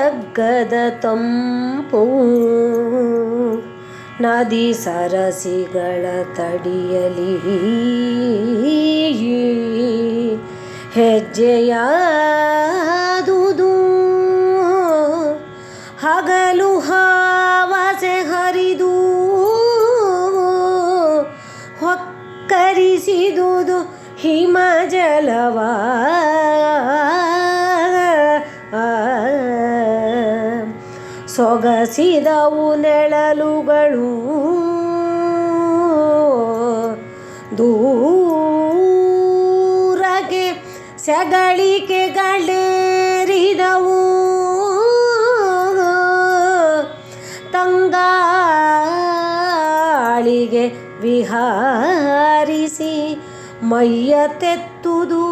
ಕಗ್ಗದ ತಂಪು ನದಿ ಸರಸಿಗಳ ತಡಿಯಲಿ ಹೆಜ್ಜೆಯಾದುದು ಹಗಲು ಹಾವಸೆ ಹರಿದು ಹೊಕ್ಕರಿಸಿದುದು ಹಿಮಜಲವ ಸೊಗಸಿದವು ನೆಳಲುಗಳು ದೂರಗೆ ಸೆಗಳಿಕೆಗಳೇರಿದವು ತಂಗಾಳಿಗೆ ವಿಹಾರಿಸಿ ಮೈಯ ತೆತ್ತುದು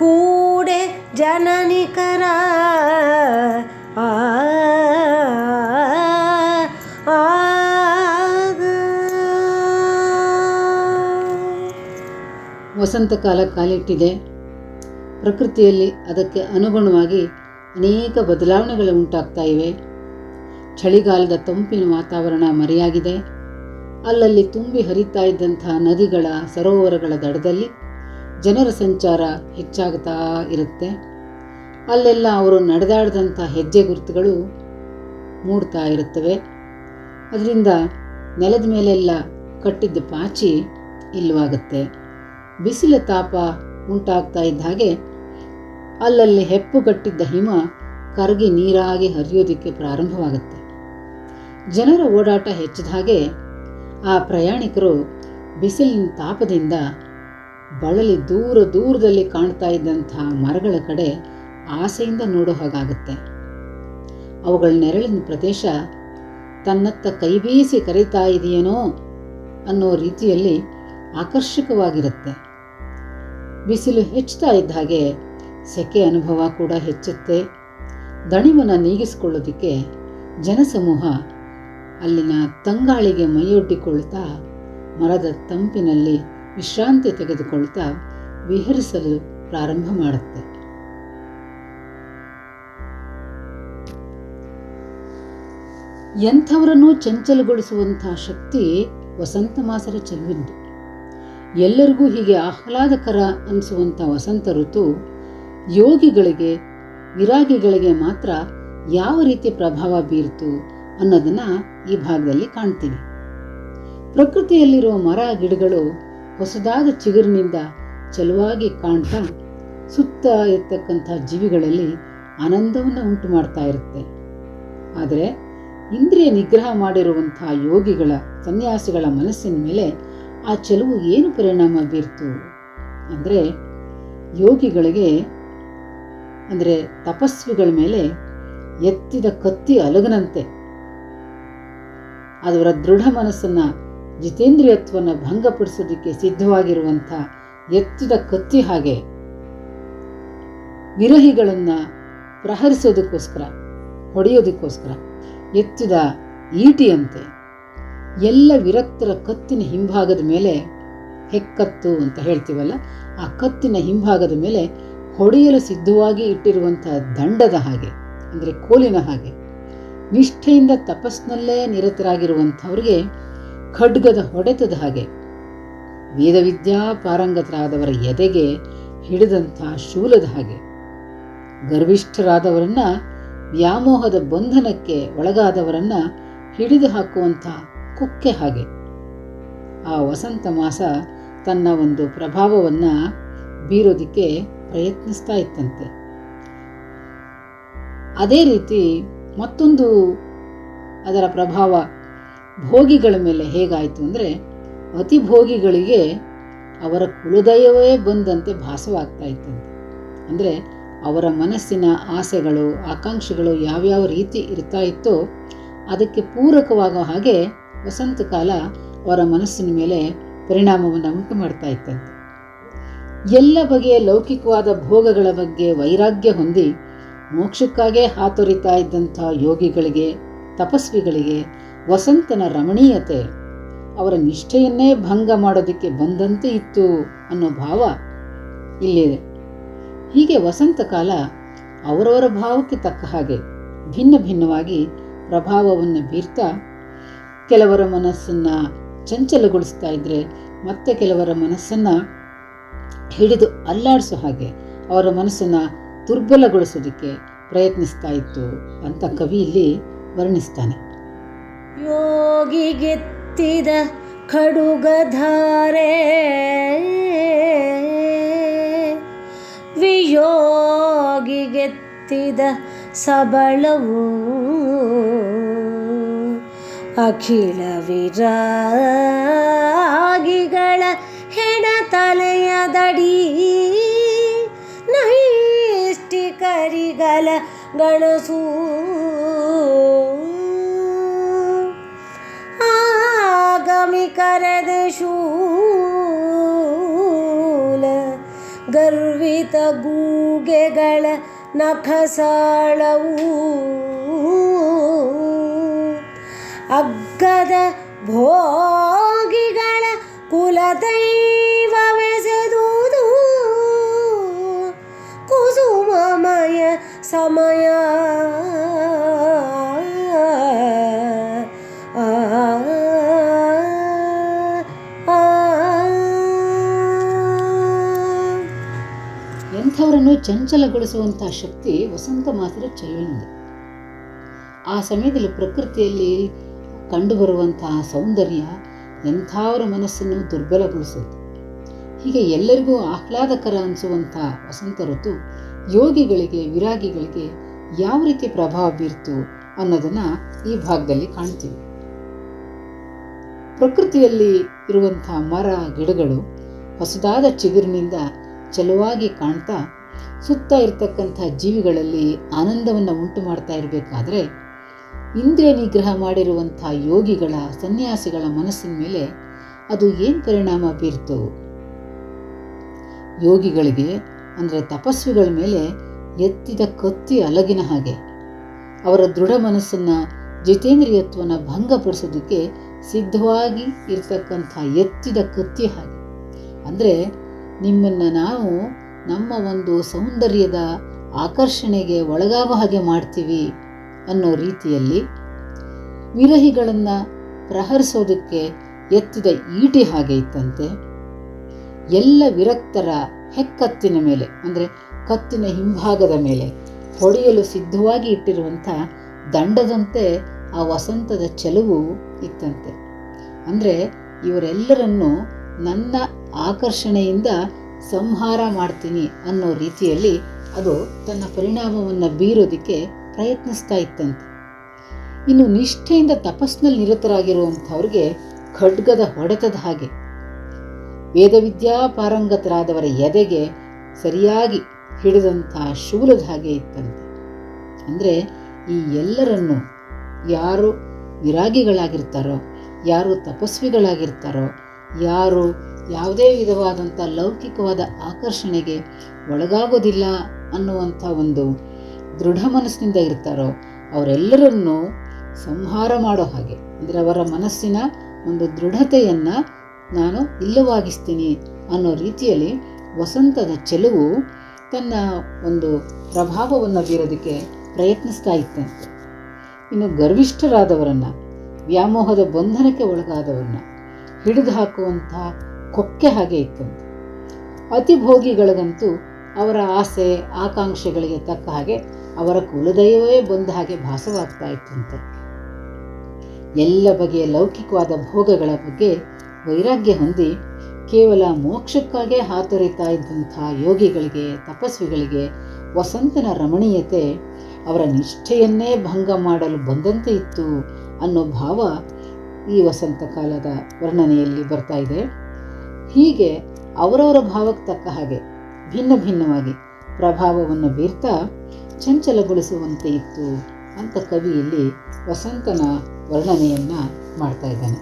ಕೂಡೆ ಜನನಿಕರ ವಸಂತಕಾಲ ಕಾಲಿಟ್ಟಿದೆ. ಪ್ರಕೃತಿಯಲ್ಲಿ ಅದಕ್ಕೆ ಅನುಗುಣವಾಗಿ ಅನೇಕ ಬದಲಾವಣೆಗಳು ಉಂಟಾಗ್ತಾ ಇವೆ. ಚಳಿಗಾಲದ ತಂಪಿನ ವಾತಾವರಣ ಮರೆಯಾಗಿದೆ. ಅಲ್ಲಲ್ಲಿ ತುಂಬಿ ಹರಿತಾ ಇದ್ದಂತಹ ನದಿಗಳ ಸರೋವರಗಳ ದಡದಲ್ಲಿ ಜನರ ಸಂಚಾರ ಹೆಚ್ಚಾಗ್ತಾ ಇರುತ್ತೆ. ಅಲ್ಲೆಲ್ಲ ಅವರು ನಡೆದಾಡಿದಂಥ ಹೆಜ್ಜೆ ಗುರುತುಗಳು ಮೂಡ್ತಾ ಇರುತ್ತವೆ. ಅದರಿಂದ ನೆಲದ ಮೇಲೆಲ್ಲ ಕಟ್ಟಿದ್ದ ಪಾಚಿ ಇಲ್ಲವಾಗುತ್ತೆ. ಬಿಸಿಲ ತಾಪ ಉಂಟಾಗ್ತಾ ಇದ್ದ ಹಾಗೆ ಅಲ್ಲಲ್ಲಿ ಹೆಪ್ಪುಗಟ್ಟಿದ್ದ ಹಿಮ ಕರಗಿ ನೀರಾಗಿ ಹರಿಯೋದಕ್ಕೆ ಪ್ರಾರಂಭವಾಗುತ್ತೆ. ಜನರ ಓಡಾಟ ಹೆಚ್ಚಿದ ಹಾಗೆ ಆ ಪ್ರಯಾಣಿಕರು ಬಿಸಿಲಿನ ತಾಪದಿಂದ ಬಳಲಿ ದೂರದಲ್ಲಿ ಕಾಣ್ತಾ ಇದ್ದಂಥ ಮರಗಳ ಕಡೆ ಆಸೆಯಿಂದ ನೋಡೋ ಹಾಗಾಗುತ್ತೆ. ಅವುಗಳ ನೆರಳಿನ ಪ್ರದೇಶ ತನ್ನತ್ತ ಕೈಬೀಸಿ ಕರೀತಾ ಇದೆಯೇನೋ ಅನ್ನೋ ರೀತಿಯಲ್ಲಿ ಆಕರ್ಷಕವಾಗಿರುತ್ತೆ. ಬಿಸಿಲು ಹೆಚ್ಚುತ್ತಾ ಇದ್ದ ಹಾಗೆ ಸೆಕೆ ಅನುಭವ ಕೂಡ ಹೆಚ್ಚುತ್ತೆ. ದಣಿವನ್ನ ನೀಗಿಸಿಕೊಳ್ಳೋದಕ್ಕೆ ಜನಸಮೂಹ ಅಲ್ಲಿನ ತಂಗಾಳಿಗೆ ಮೈಯೊಡ್ಡಿಕೊಳ್ತಾ ಮರದ ತಂಪಿನಲ್ಲಿ ವಿಶ್ರಾಂತಿ ತೆಗೆದುಕೊಳ್ತಾ ವಿಹರಿಸಲು ಪ್ರಾರಂಭ ಮಾಡುತ್ತೆ. ಎಂಥವರನ್ನೂ ಚಂಚಲಗೊಳಿಸುವಂತಹ ಶಕ್ತಿ ವಸಂತ ಮಾಸರ ಚೆಲುವಿಂದು. ಎಲ್ಲರಿಗೂ ಹೀಗೆ ಆಹ್ಲಾದಕರ ಅನಿಸುವಂಥ ವಸಂತ ಋತು ಯೋಗಿಗಳಿಗೆ ವಿರಾಗಿಗಳಿಗೆ ಮಾತ್ರ ಯಾವ ರೀತಿ ಪ್ರಭಾವ ಬೀರ್ತು ಅನ್ನೋದನ್ನ ಈ ಭಾಗದಲ್ಲಿ ಕಾಣ್ತೀವಿ. ಪ್ರಕೃತಿಯಲ್ಲಿರುವ ಮರ ಗಿಡಗಳು ಹೊಸದಾದ ಚಿಗುರಿನಿಂದ ಚೆಲುವಾಗಿ ಕಾಣ್ತಾ ಸುತ್ತ ಇರ್ತಕ್ಕಂಥ ಜೀವಿಗಳಲ್ಲಿ ಆನಂದವನ್ನು ಉಂಟು ಮಾಡ್ತಾ ಇರುತ್ತೆ. ಆದರೆ ಇಂದ್ರಿಯ ನಿಗ್ರಹ ಮಾಡಿರುವಂತಹ ಯೋಗಿಗಳ ಸನ್ಯಾಸಿಗಳ ಮನಸ್ಸಿನ ಮೇಲೆ ಆ ಚೆಲುವು ಏನು ಪರಿಣಾಮ ಬೀರ್ತು ಅಂದರೆ, ಯೋಗಿಗಳಿಗೆ ಅಂದರೆ ತಪಸ್ವಿಗಳ ಮೇಲೆ ಎತ್ತಿದ ಕತ್ತಿ ಅಲಗನಂತೆ ಅವರ ದೃಢ ಮನಸ್ಸನ್ನ ಜಿತೇಂದ್ರಿಯತ್ವವನ್ನು ಭಂಗಪಡಿಸೋದಕ್ಕೆ ಸಿದ್ಧವಾಗಿರುವಂಥ ಎತ್ತಿದ ಕತ್ತಿ ಹಾಗೆ ವಿರಹಿಗಳನ್ನ ಪ್ರಹರಿಸೋದಕ್ಕೋಸ್ಕರ ಹೊಡೆಯೋದಕ್ಕೋಸ್ಕರ ಎತ್ತಿದ ಈಟಿಯಂತೆ ಎಲ್ಲ ವಿರಕ್ತರ ಕತ್ತಿನ ಹಿಂಭಾಗದ ಮೇಲೆ ಹೆಕ್ಕತ್ತು ಅಂತ ಹೇಳ್ತೀವಲ್ಲ, ಆ ಕತ್ತಿನ ಹಿಂಭಾಗದ ಮೇಲೆ ಹೊಡೆಯಲು ಸಿದ್ಧವಾಗಿ ಇಟ್ಟಿರುವಂತಹ ದಂಡದ ಹಾಗೆ ಅಂದರೆ ಕೋಲಿನ ಹಾಗೆ ನಿಷ್ಠೆಯಿಂದ ತಪಸ್ನಲ್ಲೇ ನಿರತರಾಗಿರುವಂಥವ್ರಿಗೆ ಖಡ್ಗದ ಹೊಡೆತದ ಹಾಗೆ ವೇದವಿದ್ಯಾ ಪಾರಂಗತರಾದವರ ಎದೆಗೆ ಹಿಡಿದಂಥ ಶೂಲದ ಹಾಗೆ ಗರ್ವಿಷ್ಠರಾದವರನ್ನ ವ್ಯಾಮೋಹದ ಬಂಧನಕ್ಕೆ ಒಳಗಾದವರನ್ನ ಹಿಡಿದು ಹಾಕುವಂಥ ಕುಕ್ಕೆ ಹಾಗೆ ಆ ವಸಂತ ಮಾಸ ತನ್ನ ಒಂದು ಪ್ರಭಾವವನ್ನ ಬೀರೋದಕ್ಕೆ ಪ್ರಯತ್ನಿಸ್ತಾ ಇತ್ತಂತೆ. ಅದೇ ರೀತಿ ಮತ್ತೊಂದು ಅದರ ಪ್ರಭಾವ ಭೋಗಿಗಳ ಮೇಲೆ ಹೇಗಾಯಿತು ಅಂದರೆ, ಅತಿ ಭೋಗಿಗಳಿಗೆ ಅವರ ಕುಲದಯವೇ ಬಂದಂತೆ ಭಾಸವಾಗ್ತಾ ಇತ್ತಂತೆ. ಅಂದರೆ ಅವರ ಮನಸ್ಸಿನ ಆಸೆಗಳು ಆಕಾಂಕ್ಷೆಗಳು ಯಾವ್ಯಾವ ರೀತಿ ಇರ್ತಾ ಇತ್ತೋ ಅದಕ್ಕೆ ಪೂರಕವಾಗೋ ಹಾಗೆ ವಸಂತಕಾಲ ಅವರ ಮನಸ್ಸಿನ ಮೇಲೆ ಪರಿಣಾಮವನ್ನು ಉಂಟು ಮಾಡ್ತಾ ಇತ್ತಂತೆ. ಎಲ್ಲ ಬಗೆಯ ಲೌಕಿಕವಾದ ಭೋಗಗಳ ಬಗ್ಗೆ ವೈರಾಗ್ಯ ಹೊಂದಿ ಮೋಕ್ಷಕ್ಕಾಗೇ ಹಾತೊರಿತಾ ಇದ್ದಂಥ ಯೋಗಿಗಳಿಗೆ ತಪಸ್ವಿಗಳಿಗೆ ವಸಂತನ ರಮಣೀಯತೆ ಅವರ ನಿಷ್ಠೆಯನ್ನೇ ಭಂಗ ಮಾಡೋದಕ್ಕೆ ಬಂದಂತೆ ಇತ್ತು ಅನ್ನೋ ಭಾವ ಇಲ್ಲಿದೆ. ಹೀಗೆ ವಸಂತ ಕಾಲ ಅವರವರ ಭಾವಕ್ಕೆ ತಕ್ಕ ಹಾಗೆ ಭಿನ್ನ ಭಿನ್ನವಾಗಿ ಪ್ರಭಾವವನ್ನು ಬೀರ್ತಾ ಕೆಲವರ ಮನಸ್ಸನ್ನು ಚಂಚಲಗೊಳಿಸ್ತಾ ಇದ್ದರೆ ಮತ್ತೆ ಕೆಲವರ ಮನಸ್ಸನ್ನು ಹಿಡಿದು ಅಲ್ಲಾಡಿಸೋ ಹಾಗೆ ಅವರ ಮನಸ್ಸನ್ನು ದುರ್ಬಲಗೊಳಿಸೋದಕ್ಕೆ ಪ್ರಯತ್ನಿಸ್ತಾ ಇತ್ತು ಅಂತ ಕವಿ ಇಲ್ಲಿ ವರ್ಣಿಸ್ತಾನೆ. ಯೋಗಿಗೆತ್ತಿದ ಖಡುಗಧಾರೆ ವಿಯೋಗಿಗೆತ್ತಿದ ಸಬಳವು ಅಖಿಲ ವಿರಾಗಿಗಳ ಹೆಣತಲೆಯದಡಿ ನೈಷ್ಠಿಕರಿಗಲ ಗಣಸು ಆಗಮಿಕರದ ಶೂಲ ಗರ್ವಿತ ಗೂಗೆಗಳ ನಖಸಾಳವು ಅಗ್ಗದ ಭೋಗಿಗಳ ಕುಲದೈವವೆಸೆದುದು ಕುಸುಮಮಯ ಸಮಯ ಎಂಥವರನ್ನು ಚಂಚಲಗೊಳಿಸುವಂತಹ ಶಕ್ತಿ ವಸಂತ ಮಾಸದ ಚೆಲುವಿನಿದೆ. ಆ ಸಮಯದಲ್ಲಿ ಪ್ರಕೃತಿಯಲ್ಲಿ ಕಂಡುಬರುವಂತಹ ಸೌಂದರ್ಯ ಎಂಥವರ ಮನಸ್ಸನ್ನು ದುರ್ಬಲಗೊಳಿಸುತ್ತೆ. ಹೀಗೆ ಎಲ್ಲರಿಗೂ ಆಹ್ಲಾದಕರ ಅನಿಸುವಂಥ ವಸಂತ ಋತು ಯೋಗಿಗಳಿಗೆ ವಿರಾಗಿಗಳಿಗೆ ಯಾವ ರೀತಿ ಪ್ರಭಾವ ಬೀರ್ತು ಅನ್ನೋದನ್ನು ಈ ಭಾಗದಲ್ಲಿ ಕಾಣ್ತೀವಿ. ಪ್ರಕೃತಿಯಲ್ಲಿ ಇರುವಂಥ ಮರ ಗಿಡಗಳು ಹೊಸದಾದ ಚಿಗುರಿನಿಂದ ಚೆಲುವಾಗಿ ಕಾಣ್ತಾ ಸುತ್ತ ಇರತಕ್ಕಂಥ ಜೀವಿಗಳಲ್ಲಿ ಆನಂದವನ್ನು ಉಂಟು ಮಾಡ್ತಾ ಇರಬೇಕಾದ್ರೆ ಇಂದ್ರಿಯ ನಿಗ್ರಹ ಮಾಡಿರುವಂಥ ಯೋಗಿಗಳ ಸನ್ಯಾಸಿಗಳ ಮನಸ್ಸಿನ ಮೇಲೆ ಅದು ಏನು ಪರಿಣಾಮ ಬೀರ್ತು? ಯೋಗಿಗಳಿಗೆ ಅಂದರೆ ತಪಸ್ವಿಗಳ ಮೇಲೆ ಎತ್ತಿದ ಕತ್ತಿ ಅಲಗಿನ ಹಾಗೆ, ಅವರ ದೃಢ ಮನಸ್ಸನ್ನು ಜಿತೇಂದ್ರಿಯತ್ವನ ಭಂಗಪಡಿಸೋದಕ್ಕೆ ಸಿದ್ಧವಾಗಿ ಇರ್ತಕ್ಕಂಥ ಎತ್ತಿದ ಕತ್ತಿ ಹಾಗೆ. ಅಂದರೆ ನಿಮ್ಮನ್ನು ನಾವು ನಮ್ಮ ಒಂದು ಸೌಂದರ್ಯದ ಆಕರ್ಷಣೆಗೆ ಒಳಗಾಗೋ ಹಾಗೆ ಮಾಡ್ತೀವಿ ಅನ್ನೋ ರೀತಿಯಲ್ಲಿ ವಿರಹಿಗಳನ್ನು ಪ್ರಹರಿಸೋದಕ್ಕೆ ಎತ್ತಿದ ಈಟಿ ಹಾಗೆ ಇತ್ತಂತೆ. ಎಲ್ಲ ವಿರಕ್ತರ ಹೆಕ್ಕತ್ತಿನ ಮೇಲೆ ಅಂದರೆ ಕತ್ತಿನ ಹಿಂಭಾಗದ ಮೇಲೆ ಹೊಡೆಯಲು ಸಿದ್ಧವಾಗಿ ಇಟ್ಟಿರುವಂಥ ದಂಡದಂತೆ ಆ ವಸಂತದ ಚೆಲುವು ಇತ್ತಂತೆ. ಅಂದರೆ ಇವರೆಲ್ಲರನ್ನೂ ನನ್ನ ಆಕರ್ಷಣೆಯಿಂದ ಸಂಹಾರ ಮಾಡ್ತೀನಿ ಅನ್ನೋ ರೀತಿಯಲ್ಲಿ ಅದು ತನ್ನ ಪರಿಣಾಮವನ್ನು ಬೀರೋದಕ್ಕೆ ಪ್ರಯತ್ನಿಸ್ತಾ ಇತ್ತಂತೆ. ಇನ್ನು ನಿಷ್ಠೆಯಿಂದ ತಪಸ್ಸಿನಲ್ಲಿ ನಿರತರಾಗಿರುವಂಥವ್ರಿಗೆ ಖಡ್ಗದ ಹೊಡೆತದ ಹಾಗೆ, ವೇದವಿದ್ಯಾ ಪಾರಂಗತರಾದವರ ಎದೆಗೆ ಸರಿಯಾಗಿ ಹಿಡಿದಂಥ ಶೂಲದ ಹಾಗೆ ಇತ್ತಂತೆ. ಅಂದರೆ ಈ ಎಲ್ಲರನ್ನು ಯಾರು ವಿರಾಗಿಗಳಾಗಿರ್ತಾರೋ, ಯಾರು ತಪಸ್ವಿಗಳಾಗಿರ್ತಾರೋ, ಯಾರು ಯಾವುದೇ ವಿಧವಾದಂಥ ಲೌಕಿಕವಾದ ಆಕರ್ಷಣೆಗೆ ಒಳಗಾಗೋದಿಲ್ಲ ಅನ್ನುವಂಥ ಒಂದು ದೃಢ ಮನಸ್ಸಿನಿಂದ ಇರ್ತಾರೋ ಅವರೆಲ್ಲರನ್ನೂ ಸಂಹಾರ ಮಾಡೋ ಹಾಗೆ, ಅಂದರೆ ಅವರ ಮನಸ್ಸಿನ ಒಂದು ದೃಢತೆಯನ್ನು ನಾನು ಇಲ್ಲವಾಗಿಸ್ತೀನಿ ಅನ್ನೋ ರೀತಿಯಲ್ಲಿ ವಸಂತದ ಚೆಲುವು ತನ್ನ ಒಂದು ಪ್ರಭಾವವನ್ನು ಬೀರೋದಕ್ಕೆ ಪ್ರಯತ್ನಿಸ್ತಾ ಇತ್ತಂತೆ. ಇನ್ನು ಗರ್ವಿಷ್ಠರಾದವರನ್ನು, ವ್ಯಾಮೋಹದ ಬಂಧನಕ್ಕೆ ಒಳಗಾದವರನ್ನ ಹಿಡಿದು ಹಾಕುವಂಥ ಕೊಕ್ಕೆ ಹಾಗೆ ಇತ್ತಂತೆ. ಅತಿಭೋಗಿಗಳಿಗಂತೂ ಅವರ ಆಸೆ ಆಕಾಂಕ್ಷೆಗಳಿಗೆ ತಕ್ಕ ಹಾಗೆ ಅವರ ಕುಲದೈವವೇ ಬಂದ ಹಾಗೆ ಭಾಸವಾಗ್ತಾ ಇತ್ತಂತೆ. ಎಲ್ಲ ಬಗೆಯ ಲೌಕಿಕವಾದ ಭೋಗಗಳ ಬಗ್ಗೆ ವೈರಾಗ್ಯ ಹೊಂದಿ ಕೇವಲ ಮೋಕ್ಷಕ್ಕಾಗೇ ಹಾತೊರಿತಾ ಇದ್ದಂಥ ಯೋಗಿಗಳಿಗೆ ತಪಸ್ವಿಗಳಿಗೆ ವಸಂತನ ರಮಣೀಯತೆ ಅವರ ನಿಷ್ಠೆಯನ್ನೇ ಭಂಗ ಮಾಡಲು ಬಂದಂತೆ ಇತ್ತು ಅನ್ನೋ ಭಾವ ಈ ವಸಂತ ಕಾಲದ ವರ್ಣನೆಯಲ್ಲಿ ಬರ್ತಾ ಇದೆ. ಹೀಗೆ ಅವರವರ ಭಾವಕ್ಕೆ ತಕ್ಕ ಹಾಗೆ ಭಿನ್ನ ಭಿನ್ನವಾಗಿ ಪ್ರಭಾವವನ್ನು ಬೀರ್ತಾ ಚಂಚಲಗೊಳಿಸುವಂತೆ ಇತ್ತು ಅಂತ ಕವಿ ಇಲ್ಲಿ ವಸಂತನ ವರ್ಣನೆಯನ್ನು ಮಾಡ್ತಾ ಇದ್ದಾನೆ.